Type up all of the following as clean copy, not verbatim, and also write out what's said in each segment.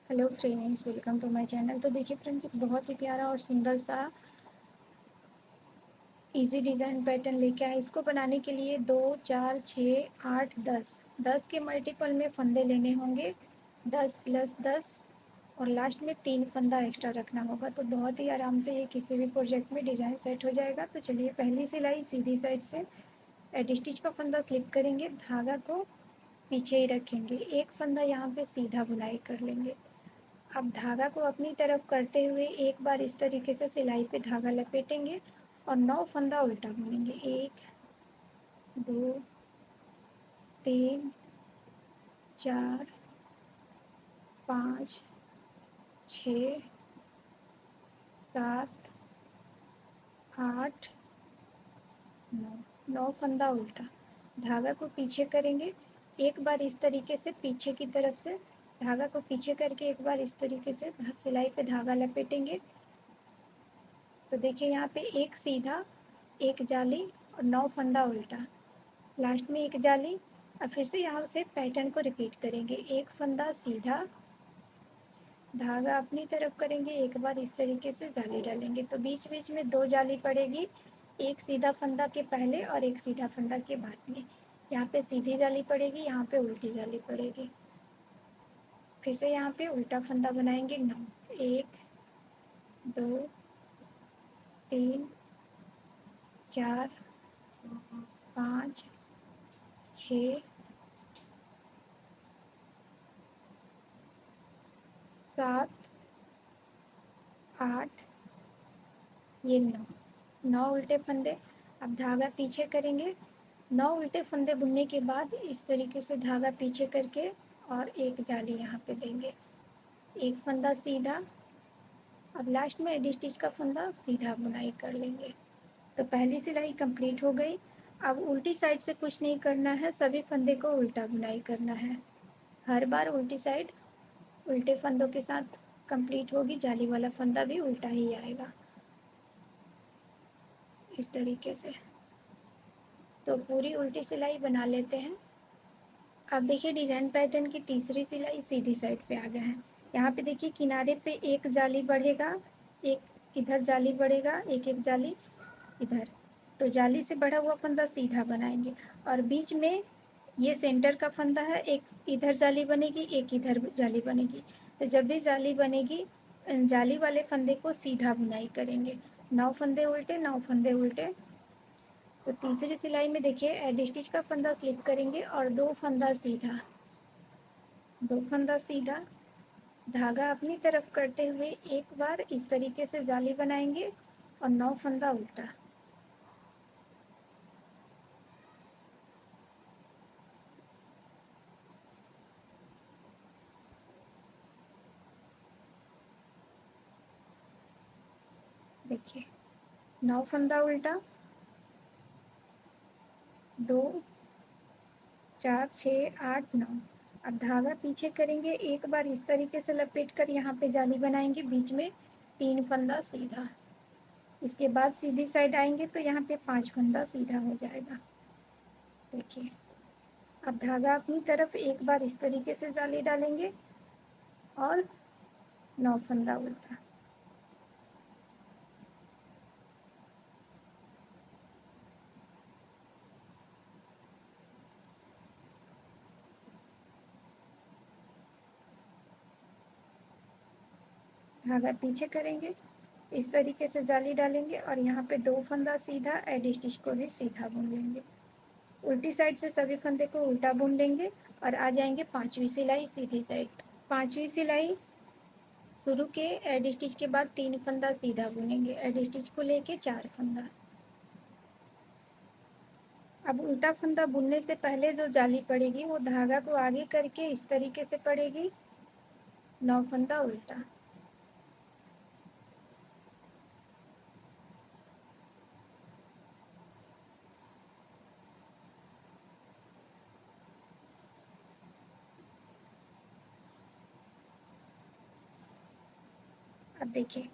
Hello friends, welcome to my channel. तो देखिए friends, एक बहुत ही प्यारा और सुंदर सा इजी डिज़ाइन पैटर्न लेके आए। इसको बनाने के लिए 2, 4, 6, 8, 10 के मल्टीपल में फंदे लेने होंगे। 10 + 10 और लास्ट में 3 फंदा एक्स्ट्रा रखना होगा। तो बहुत ही आराम से ये किसी भी प्रोजेक्ट में डिज़ाइन सेट हो जाएगा। तो चलिए, पहली सिलाई सीधी साइड से एडी स्टिच का फंदा स्लिप करेंगे, धागा को पीछे ही रखेंगे, एक फंदा यहाँ पे सीधा बुनाई कर लेंगे। अब धागा को अपनी तरफ करते हुए एक बार इस तरीके से सिलाई पे धागा लपेटेंगे और 9 फंदा उल्टा बुनेंगे। 1, 2, 3, 4, 5, 6, 7, 8, 9। 9 फंदा उल्टा, धागा को पीछे करेंगे। एक बार इस तरीके से पीछे की तरफ से धागा को पीछे करके एक बार इस तरीके से सिलाई पे धागा लपेटेंगे। तो देखिए यहाँ पे एक सीधा, एक जाली और 9 फंदा उल्टा, लास्ट में एक जाली। अब फिर से यहाँ से पैटर्न को रिपीट करेंगे। एक फंदा सीधा, धागा अपनी तरफ करेंगे, एक बार इस तरीके से जाली डालेंगे। तो बीच बीच में 2 जाली पड़ेगी, एक सीधा फंदा के पहले और एक सीधा फंदा के बाद में। यहाँ पे सीधी जाली पड़ेगी, यहाँ पे उल्टी जाली पड़ेगी। फिर से यहाँ पे उल्टा फंदा बनाएंगे। 9, 1, 2, 3, 4, 5, 6, 7, 8, ये 9। 9 उल्टे फंदे। अब धागा पीछे करेंगे। 9 उल्टे फंदे बुनने के बाद इस तरीके से धागा पीछे करके और एक जाली यहाँ पे देंगे, एक फंदा सीधा। अब लास्ट में एडी स्टिच का फंदा सीधा बुनाई कर लेंगे। तो पहली सिलाई कंप्लीट हो गई। अब उल्टी साइड से कुछ नहीं करना है, सभी फंदे को उल्टा बुनाई करना है। हर बार उल्टी साइड उल्टे फंदों के साथ कंप्लीट होगी, जाली वाला फंदा भी उल्टा ही आएगा इस तरीके से। तो पूरी उल्टी सिलाई बना लेते हैं। अब देखिए, डिजाइन पैटर्न की तीसरी सिलाई सीधी साइड पे आ गए हैं। यहाँ पे देखिए किनारे पे एक जाली बढ़ेगा, एक इधर जाली बढ़ेगा, एक एक जाली इधर। तो जाली से बढ़ा हुआ फंदा सीधा बनाएंगे और बीच में ये सेंटर का फंदा है, एक इधर जाली बनेगी, एक इधर जाली बनेगी। तो जब भी जाली बनेगी, जाली वाले फंदे को सीधा बुनाई करेंगे। 9 फंदे उल्टे, 9 फंदे उल्टे। तो तीसरी सिलाई में देखिए, एडी स्टिच का फंदा स्लिप करेंगे और 2 फंदा सीधा, 2 फंदा सीधा, धागा अपनी तरफ करते हुए एक बार इस तरीके से जाली बनाएंगे और 9 फंदा उल्टा। देखिए, 9 फंदा उल्टा, 2, 4, 6, 8, 9। अब धागा पीछे करेंगे, एक बार इस तरीके से लपेट कर यहाँ पे जाली बनाएंगे, बीच में 3 फंदा सीधा। इसके बाद सीधी साइड आएंगे तो यहाँ पे 5 फंदा सीधा हो जाएगा। देखिए, अब धागा अपनी तरफ एक बार इस तरीके से जाली डालेंगे और 9 फंदा उल्टा। धागा पीछे करेंगे, इस तरीके से जाली डालेंगे और यहाँ पे 2 फंदा सीधा, एडी स्टिच को भी सीधा बुन लेंगे। उल्टी साइड से सभी फंदे को उल्टा बुन लेंगे और आ जाएंगे 5वीं सिलाई सीधी साइड। 5वीं सिलाई शुरू के एडी स्टिच के बाद 3 फंदा सीधा बुनेंगे, एडी स्टिच को लेके 4 फंदा। अब उल्टा फंदा बुनने से पहले जो जाली पड़ेगी वो धागा को आगे करके इस तरीके से पड़ेगी, 9 फंदा उल्टा। अब देखिए,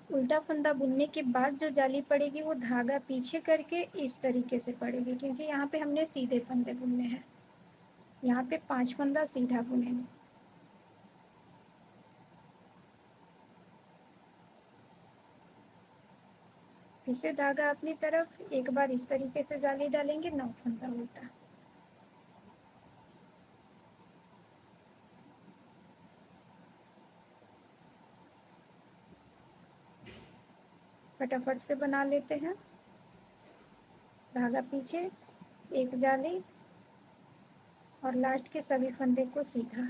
उल्टा फंदा बुनने के बाद जो जाली पड़ेगी वो धागा पीछे करके इस तरीके से पड़ेगी, क्योंकि यहाँ पे हमने सीधे फंदे बुनने हैं। यहाँ पे 5 फंदा सीधा बुनेंगे। फिर से धागा अपनी तरफ, एक बार इस तरीके से जाली डालेंगे, 9 फंदा उल्टा। फटाफट से बना लेते हैं। धागा पीछे, एक जाली और लास्ट के सभी फंदे को सीधा।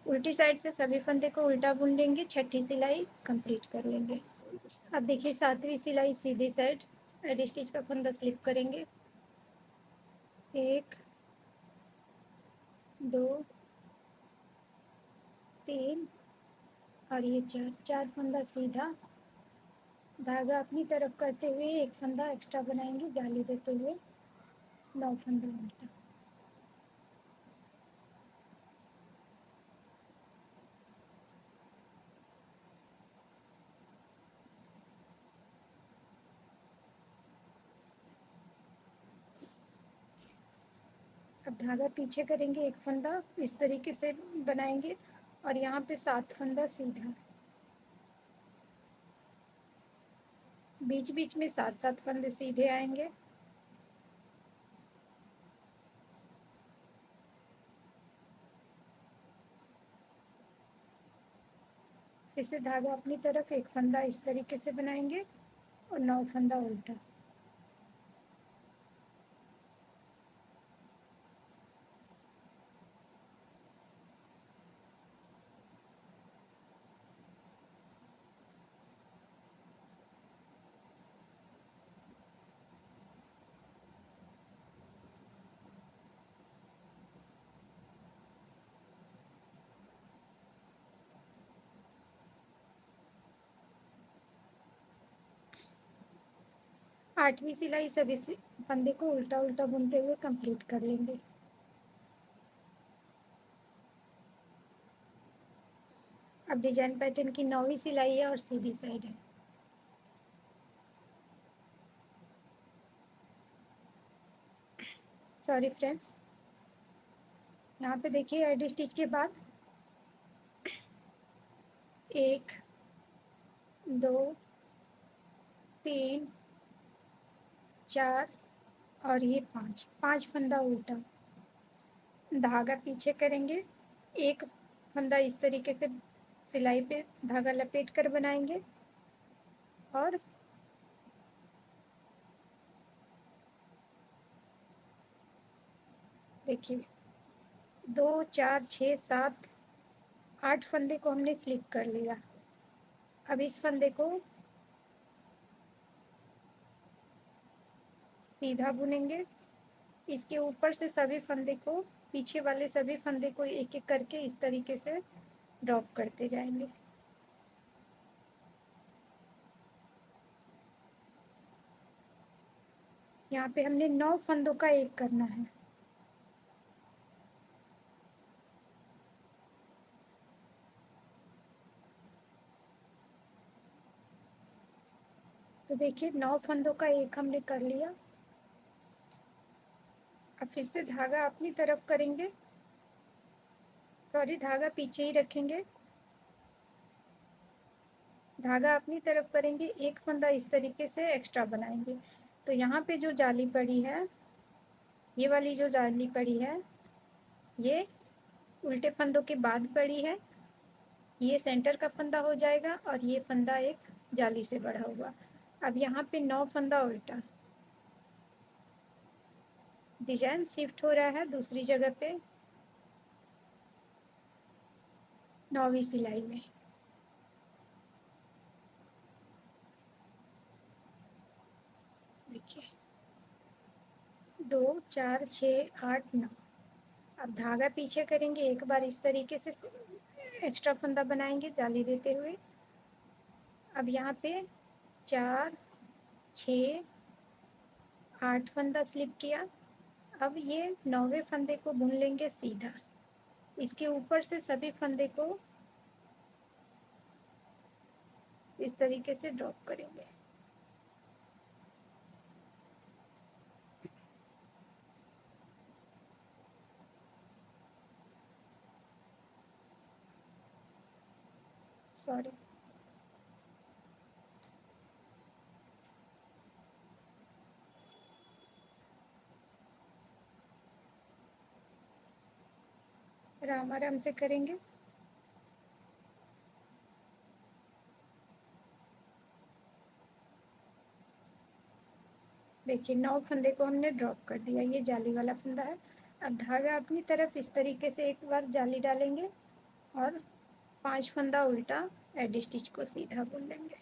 उल्टी साइड से सभी फंदे को उल्टा बुन लेंगे, छठी सिलाई कंप्लीट कर लेंगे। अब देखिए 7वीं सिलाई सीधी साइड, एडी स्टिच का फंदा स्लिप करेंगे, 1 2 3 और ये 4 फंदा सीधा, धागा अपनी तरफ करते हुए एक फंदा एक्स्ट्रा बनाएंगे, जाली देते हुए 9 फंदा उल्टा। अब धागा पीछे करेंगे, एक फंदा इस तरीके से बनाएंगे और यहाँ पे 7 फंदा सीधा, बीच बीच में 7 फंदे सीधे आएंगे। फिर से धागा अपनी तरफ, एक फंदा इस तरीके से बनाएंगे और 9 फंदा उल्टा। आठवीं सिलाई सभी फंदे को उल्टा उल्टा बुनते हुए कंप्लीट कर लेंगे। अब डिजाइन पैटर्न की 9वीं सिलाई है और सीधी साइड है। सॉरी फ्रेंड्स, यहाँ पे देखिए एडी स्टिच के बाद 1 2 3 4 और ये 5 फंदा उल्टा, धागा पीछे करेंगे, एक फंदा इस तरीके से सिलाई पे धागा लपेट कर बनाएंगे और देखिए 2 4 6 7 8 फंदे को हमने स्लिप कर लिया। अब इस फंदे को सीधा बुनेंगे, इसके ऊपर से सभी फंदे को, पीछे वाले सभी फंदे को एक एक करके इस तरीके से ड्रॉप करते जाएंगे। यहाँ पे हमने 9 फंदों का एक करना है। तो देखिए 9 फंदों का एक हमने कर लिया। अब फिर से धागा अपनी तरफ करेंगे, सॉरी धागा पीछे ही रखेंगे, धागा अपनी तरफ करेंगे, एक फंदा इस तरीके से एक्स्ट्रा बनाएंगे। तो यहाँ पे जो जाली पड़ी है, ये वाली जो जाली पड़ी है, ये उल्टे फंदों के बाद पड़ी है, ये सेंटर का फंदा हो जाएगा और ये फंदा एक जाली से बढ़ा हुआ। अब यहाँ पे 9 फंदा उल्टा, डिजाइन शिफ्ट हो रहा है दूसरी जगह पे 9वीं सिलाई में। देखिए 2 4 6 8 9। अब धागा पीछे करेंगे, एक बार इस तरीके से एक्स्ट्रा फंदा बनाएंगे जाली देते हुए। अब यहाँ पे 4 6 8 फंदा स्लिप किया। अब ये 9वें फंदे को बुन लेंगे सीधा, इसके ऊपर से सभी फंदे को इस तरीके से ड्रॉप करेंगे। सॉरी। आराम आराम से करेंगे। देखिए 9 फंदे को हमने ड्रॉप कर दिया, ये जाली वाला फंदा है। अब धागा अपनी तरफ इस तरीके से एक बार जाली डालेंगे और 5 फंदा उल्टा एडी स्टिच को सीधा बुन लेंगे।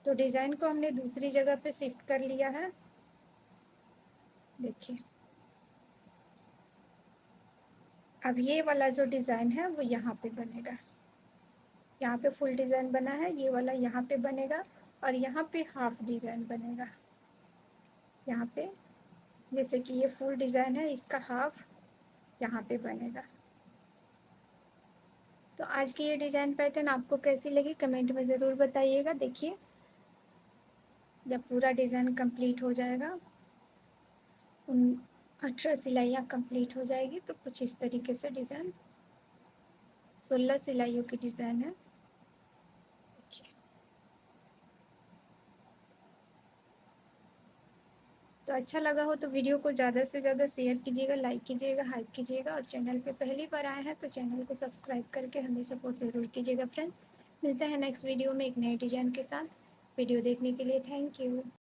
तो डिज़ाइन को हमने दूसरी जगह पे शिफ्ट कर लिया है। देखिए अब ये वाला जो डिज़ाइन है वो यहाँ पे बनेगा। यहाँ पे फुल डिज़ाइन बना है, ये वाला यहाँ पे बनेगा और यहाँ पे हाफ डिज़ाइन बनेगा। यहाँ पे जैसे कि ये फुल डिज़ाइन है, इसका हाफ यहाँ पे बनेगा। तो आज की ये डिज़ाइन पैटर्न आपको कैसी लगी कमेंट में ज़रूर बताइएगा। देखिए जब पूरा डिज़ाइन कंप्लीट हो जाएगा, 18 सिलाइयाँ कंप्लीट हो जाएगी तो कुछ इस तरीके से डिज़ाइन 16 सिलाइयों की डिज़ाइन है। देखिए तो अच्छा लगा हो तो वीडियो को ज़्यादा से ज़्यादा शेयर कीजिएगा, लाइक कीजिएगा, हाइप कीजिएगा और चैनल पे पहली बार आए हैं तो चैनल को सब्सक्राइब करके हमें सपोर्ट ज़रूर कीजिएगा फ्रेंड्स। मिलते हैं नेक्स्ट वीडियो में एक नए डिज़ाइन के साथ। वीडियो देखने के लिए थैंक यू।